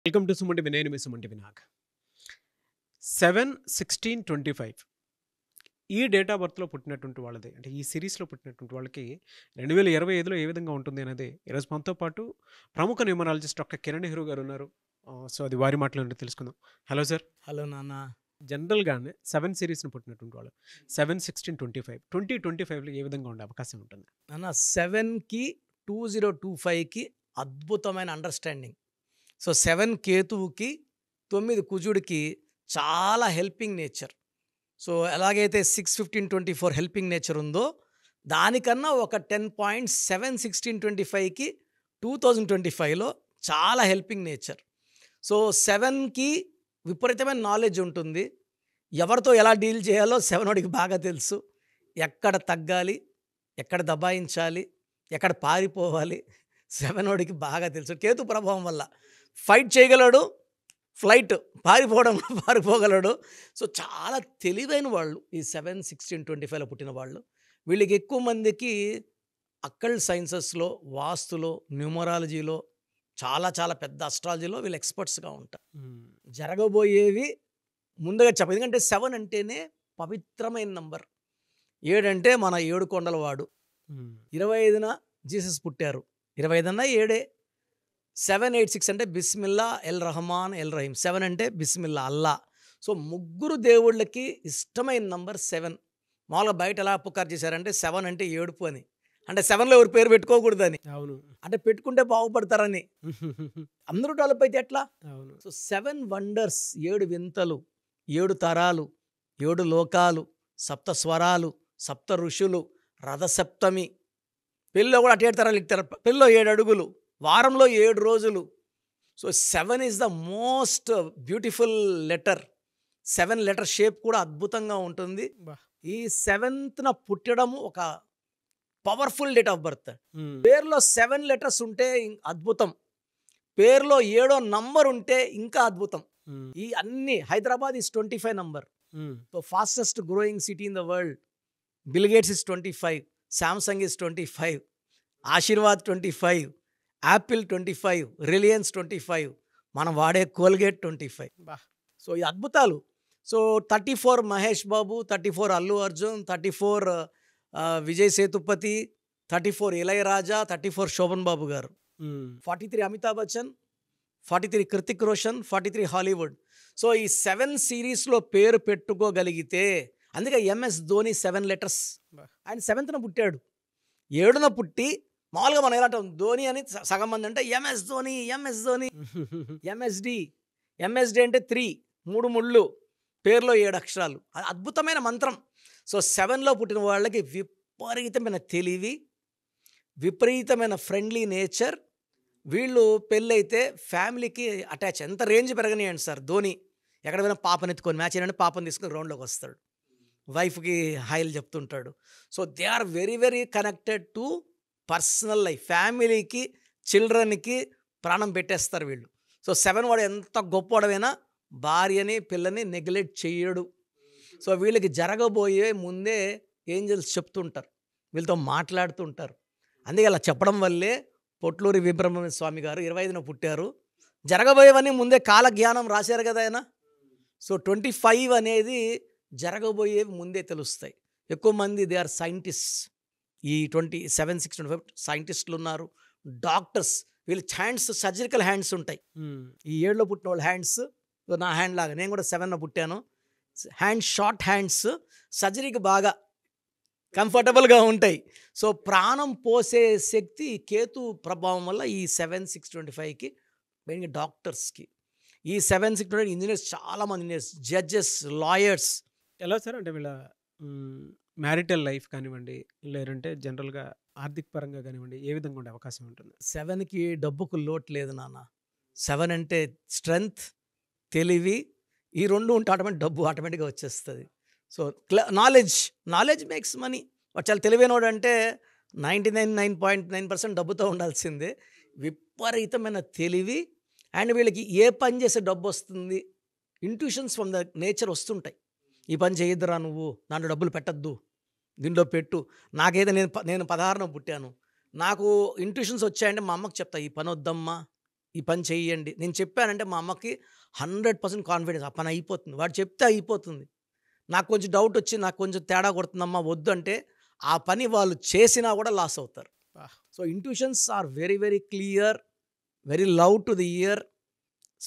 Welcome to సుమంటి Vinay మీ సుమంటి వినాగ్ 7/16/25 ఈ date of బర్త్లో పుట్టినటువంటి వాళ్ళది అంటే ఈ సిరీస్లో పుట్టినటువంటి వాళ్ళకి 2025లో ఏ విధంగా ఉంటుంది అనేది ఈరోజు మనతో పాటు ప్రముఖ న్యూమరాలజిస్ట్ డాక్టర్ కిరణ్ నెహ్రూ గారు ఉన్నారు. సో అది వారి మాటలు తెలుసుకుందాం. Hello sir. హలో నాన్న. జనరల్గానే 7 సిరీస్ని పుట్టినటువంటి వాళ్ళు 7/16/25 2025లో ఏ విధంగా ఉండే అవకాశం ఉంటుంది నాన్న 7కి 2025కి అద్భుతమైన అండర్స్టాండింగ్. సో 7 కేతువుకి 9 కుజుడికి చాలా హెల్పింగ్ నేచర్. సో ఎలాగైతే 6/15/24 హెల్పింగ్ నేచర్ ఉందో దానికన్నా ఒక 10 పాయింట్స్ 7/16/25కి 2025లో చాలా హెల్పింగ్ నేచర్. సో 7కి విపరీతమైన నాలెడ్జ్ ఉంటుంది. ఎవరితో ఎలా డీల్ చేయాలో 7 బాగా తెలుసు. ఎక్కడ తగ్గాలి, ఎక్కడ దబాయించాలి, ఎక్కడ పారిపోవాలి 7 బాగా తెలుసు. కేతు ప్రభావం వల్ల ఫైట్ చేయగలడు, ఫ్లైట్ పారిపోగలడు. సో చాలా తెలివైన వాళ్ళు ఈ 7/16/25లో పుట్టిన వాళ్ళు. వీళ్ళకి ఎక్కువ మందికి అక్కల్ట్ సైన్సెస్లో, వాస్తులో, న్యూమరాలజీలో చాలా చాలా పెద్ద అస్ట్రాలజీలో వీళ్ళు ఎక్స్పర్ట్స్గా ఉంటారు. జరగబోయేవి ముందుగా చెప్పదు. ఎందుకంటే 7 అంటేనే పవిత్రమైన నంబర్. 7 అంటే మన 7 కొండల వాడు. 25న జీసస్ పుట్టారు. 25 అన్నా 7. 786 అంటే బిస్మిల్లా ఎల్ రహమాన్ ఎల్ రహీం. 7 అంటే బిస్మిల్లా అల్లా. సో ముగ్గురు దేవుళ్ళకి ఇష్టమైన నంబర్ 7. మామూలుగా బయట ఎలా పుకారు చేశారంటే 7 అంటే ఏడుపు అని. అంటే 7లో ఎవరు పేరు పెట్టుకోకూడదని. అవును. అంటే పెట్టుకుంటే బాగుపడతారని. అందరూ డెవలప్ అయితే ఎట్లా? అవును. సో 7 వండర్స్, 7 వింతలు, 7 తరాలు, 7 లోకాలు, సప్త స్వరాలు, సప్త ఋషులు, రథసప్తమి. పెళ్ళిలో కూడా అటు 7 తరాలు ఇస్తారు. పెళ్ళిలో 7 అడుగులు, వారంలో 7 రోజులు. So 7 is the most beautiful letter. 7 letter shape కూడా అద్భుతంగా ఉంటుంది. ఈ 7న పుట్టడం ఒక పవర్ఫుల్ డేట్ ఆఫ్ బర్త్. పేరులో 7 లెటర్స్ ఉంటే అద్భుతం. పేరులో 7వ నంబర్ ఉంటే ఇంకా అద్భుతం. ఈ అన్ని Hyderabad is 25 number. So fastest growing city in the world. Bill Gates is 25, Samsung is 25, Aashirvaad 25, Apple 25, Reliance 25, మనం వాడే కోల్గేట్ 25. సో ఈ అద్భుతాలు. So 34 Mahesh Babu, 34 Allu Arjun, 34 Vijay Sethupathi, 34 Ilaiyaraaja, 34 Sobhan Babu garu, 43 Amitabh Bachchan, 43 Hrithik Roshan, 43 Hollywood. So ఈ 7 సిరీస్లో పేరు పెట్టుకోగలిగితే, అందుకే ఎంఎస్ ధోని 7 లెటర్స్. ఆయన 7న పుట్టాడు. 7న పుట్టి మామూలుగా మనం ఎలా అంటాం ధోని అని సగం మంది అంటే MS Dhoni, MS Dhoni, MSD అంటే 3 ముళ్ళు, పేరులో 7 అక్షరాలు. అద్భుతమైన మంత్రం. సో 7లో పుట్టిన వాళ్ళకి విపరీతమైన తెలివి, విపరీతమైన ఫ్రెండ్లీ నేచర్. వీళ్ళు పెళ్ళైతే ఫ్యామిలీకి అటాచ్. ఎంత రేంజ్ పెరగనియండి సార్. ధోని ఎక్కడ పోయినా పాపని ఎత్తుకొని మ్యాచ్ అయినా పాపని తీసుకొని గ్రౌండ్లోకి వస్తాడు. వైఫ్కి హాయిలు చెప్తుంటాడు. So they are very very connected to personal life. ఫ్యామిలీకి, చిల్డ్రన్కి ప్రాణం పెట్టేస్తారు వీళ్ళు. సో 7 వాడు ఎంత గొప్పవాడమైనా భార్యని, పిల్లని నెగ్లెక్ట్ చేయడు. సో వీళ్ళకి జరగబోయే ముందే ఏంజల్స్ చెప్తుంటారు, వీళ్ళతో మాట్లాడుతుంటారు. అందుకే అలా చెప్పడం వల్లే పొట్లూరి వీరబ్రహ్మణ్య స్వామి గారు 25న పుట్టారు. జరగబోయేవన్నీ ముందే కాలజ్ఞానం రాశారు కదా ఆయన. సో 25 అనేది జరగబోయేవి ముందే తెలుస్తాయి. ఎక్కువ మంది దే ఆర్ సైంటిస్ట్. ఈ 7/6/25 సైంటిస్టులు ఉన్నారు, డాక్టర్స్. వీళ్ళు హ్యాండ్స్ సర్జికల్ హ్యాండ్స్ ఉంటాయి. ఈ 7లో పుట్టిన వాళ్ళ హ్యాండ్స్ నా హ్యాండ్ లాగా. నేను కూడా 7న పుట్టాను. హ్యాండ్ షార్ట్ హ్యాండ్స్, సర్జరీకి బాగా కంఫర్టబుల్గా ఉంటాయి. సో ప్రాణం పోసే శక్తి కేతు ప్రభావం వల్ల ఈ 7/6/25కి మెయిన్గా డాక్టర్స్కి. ఈ 7/6/25 ఇంజనీర్స్, చాలామంది ఇంజనీర్స్, జడ్జెస్, లాయర్స్. ఎలా సార్ అంటే వీళ్ళ మ్యారిటల్ లైఫ్ కానివ్వండి, లేదంటే జనరల్గా ఆర్థిక పరంగా కానివ్వండి, ఏ విధంగా ఉండే అవకాశం ఉంటుంది? 7కి డబ్బుకు లోటు లేదు నాన్న. 7 అంటే స్ట్రెంగ్త్, తెలివి, ఈ 2 ఉంటే డబ్బు ఆటోమేటిక్గా వచ్చేస్తుంది. So knowledge makes money. వాడు చాలా తెలివైనవాడు అంటే 99.9% డబ్బుతో ఉండాల్సిందే. విపరీతమైన తెలివి. అండ్ వీళ్ళకి ఏ పని చేసే డబ్బు వస్తుంది, ఇంట్యూషన్స్ ఫ్రమ్ ద నేచర్ వస్తుంటాయి. ఈ పని చేయొద్దురా నువ్వు, దాంట్లో డబ్బులు పెట్టద్దు, దీంట్లో పెట్టు. నేను 16న పుట్టాను. నాకు ఇంట్యూషన్స్ వచ్చాయంటే మా అమ్మకి చెప్తా, ఈ పని వద్దమ్మా, ఈ పని చెయ్యండి. నేను చెప్పానంటే మా అమ్మకి 100% కాన్ఫిడెన్స్. ఆ పని అయిపోతుంది. వాడు చెప్తే అయిపోతుంది. నాకు కొంచెం డౌట్ వచ్చి నాకు కొంచెం తేడా కొడుతుందమ్మా వద్దు అంటే ఆ పని వాళ్ళు చేసినా కూడా లాస్ అవుతారు. So intuitions are very very clear, very love to the year,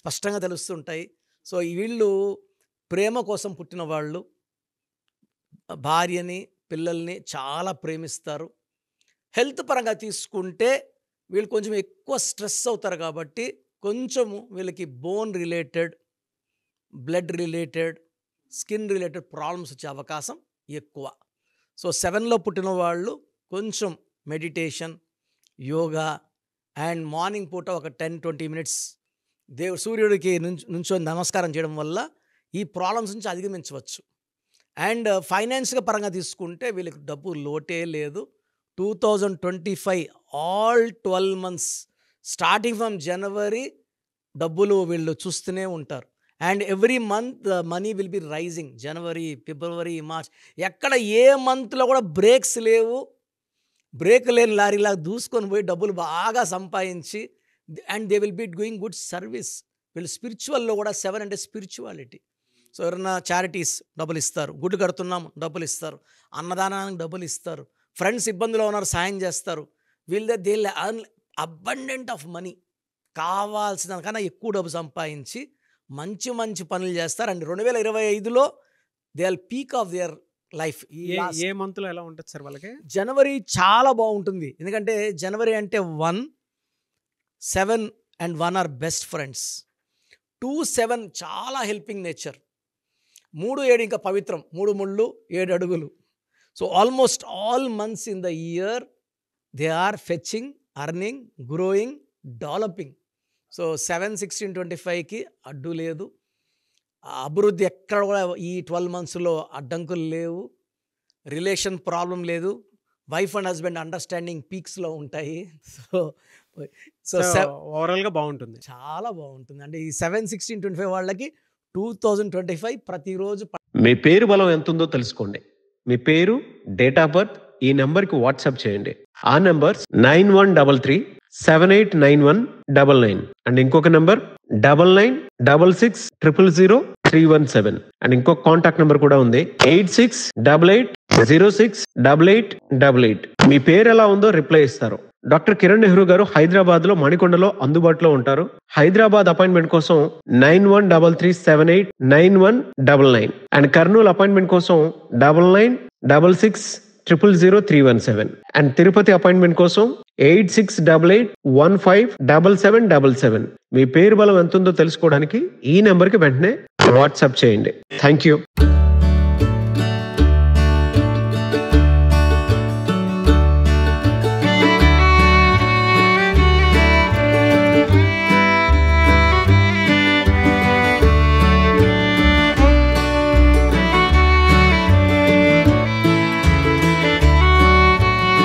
స్పష్టంగా తెలుస్తుంటాయి. సో వీళ్ళు ప్రేమ కోసం పుట్టిన వాళ్ళు, భార్యని పిల్లల్ని చాలా ప్రేమిస్తారు. హెల్త్ పరంగా తీసుకుంటే వీళ్ళు కొంచెం ఎక్కువ స్ట్రెస్ అవుతారు కాబట్టి కొంచెము వీళ్ళకి bone related, blood related, skin related problems వచ్చే అవకాశం ఎక్కువ. సో 7లో పుట్టిన వాళ్ళు కొంచెం మెడిటేషన్, యోగా అండ్ మార్నింగ్ పూట ఒక 10-20 మినిట్స్ సూర్యుడికి నుంచొని నమస్కారం చేయడం వల్ల ఈ ప్రాబ్లమ్స్ నుంచి అధిగమించవచ్చు. అండ్ ఫైనాన్షియల్ పరంగా తీసుకుంటే వీళ్ళకి డబ్బు లోటే లేదు. 2025 ఆల్ 12 మంత్స్ స్టార్టింగ్ ఫ్రమ్ జనవరి డబ్బులు వీళ్ళు చూస్తూనే ఉంటారు. And every month money will be rising. జనవరి, ఫిబ్రవరి, మార్చ్ ఎక్కడ ఏ మంత్లో కూడా బ్రేక్స్ లేవు. బ్రేక్ లేని లారీలాగా దూసుకొని పోయి డబ్బులు బాగా సంపాదించి and they will be doing good service. వీళ్ళు స్పిరిచువల్లో కూడా 7 అంటే స్పిరిచువాలిటీ. సో ఎవరైనా చారిటీస్ డబ్బులు ఇస్తారు, గుడి కడుతున్నాం డబ్బులు ఇస్తారు, అన్నదానానికి డబ్బులు ఇస్తారు, ఫ్రెండ్స్ ఇబ్బందులో ఉన్నారు సాయం చేస్తారు. వీళ్ళ they earn abundant of money, కావాల్సిన దానికన్నా ఎక్కువ డబ్బు సంపాదించి మంచి మంచి పనులు చేస్తారు. అండ్ 2025లో they are peak of their life. ఏ మంత్లో ఎలా ఉంటుంది సార్ వాళ్ళకి? జనవరి చాలా బాగుంటుంది. ఎందుకంటే జనవరి అంటే 1, 7 అండ్ 1 ఆర్ బెస్ట్ ఫ్రెండ్స్. 2, 7 చాలా హెల్పింగ్ నేచర్. 3, 7 ఇంకా పవిత్రం. 3 ముళ్ళు 7 అడుగులు. So almost all months in the year they are fetching, earning, growing, developing. So 7, 16, 25కి అడ్డు లేదు. అభివృద్ధి ఎక్కడ కూడా ఈ 12 మంత్స్లో అడ్డంకులు లేవు. రిలేషన్ ప్రాబ్లం లేదు. వైఫ్ అండ్ హస్బెండ్ అండర్స్టాండింగ్ పీక్స్లో ఉంటాయి. సో ఓవరాల్గా బాగుంటుంది, చాలా బాగుంటుంది. అంటే ఈ 7, 16, 25 వాళ్ళకి 2025 ప్రతిరోజు. మీ పేరు బలం ఎంత ఉందో తెలుసుకోండి. మీ పేరు, డేట్ ఆఫ్ బర్త్ ఈ నెంబర్కి వాట్సాప్ చేయండి. ఆ నెంబర్ 9133789199 అండ్ ఇంకొక నెంబర్ 9966000317 అండ్ ఇంకొక కాంటాక్ట్ నెంబర్ కూడా ఉంది 8688068888. మీ పేరు ఎలా ఉందో రిప్లై ఇస్తారు. డాక్టర్ కిరణ్ నెహ్రూ గారు హైదరాబాద్ లో మణికొండలో అందుబాటులో ఉంటారు. హైదరాబాద్ అపాయింట్మెంట్ కోసం 9133789199 అండ్ కర్నూలు అపాయింట్మెంట్ కోసం 9966000317 అండ్ తిరుపతి అపాయింట్మెంట్ కోసం 8688157777. మీ పేరు బలం ఎంత ఉందో తెలుసుకోవడానికి ఈ నెంబర్కి వెంటనే వాట్సాప్ చేయండి. Thank you.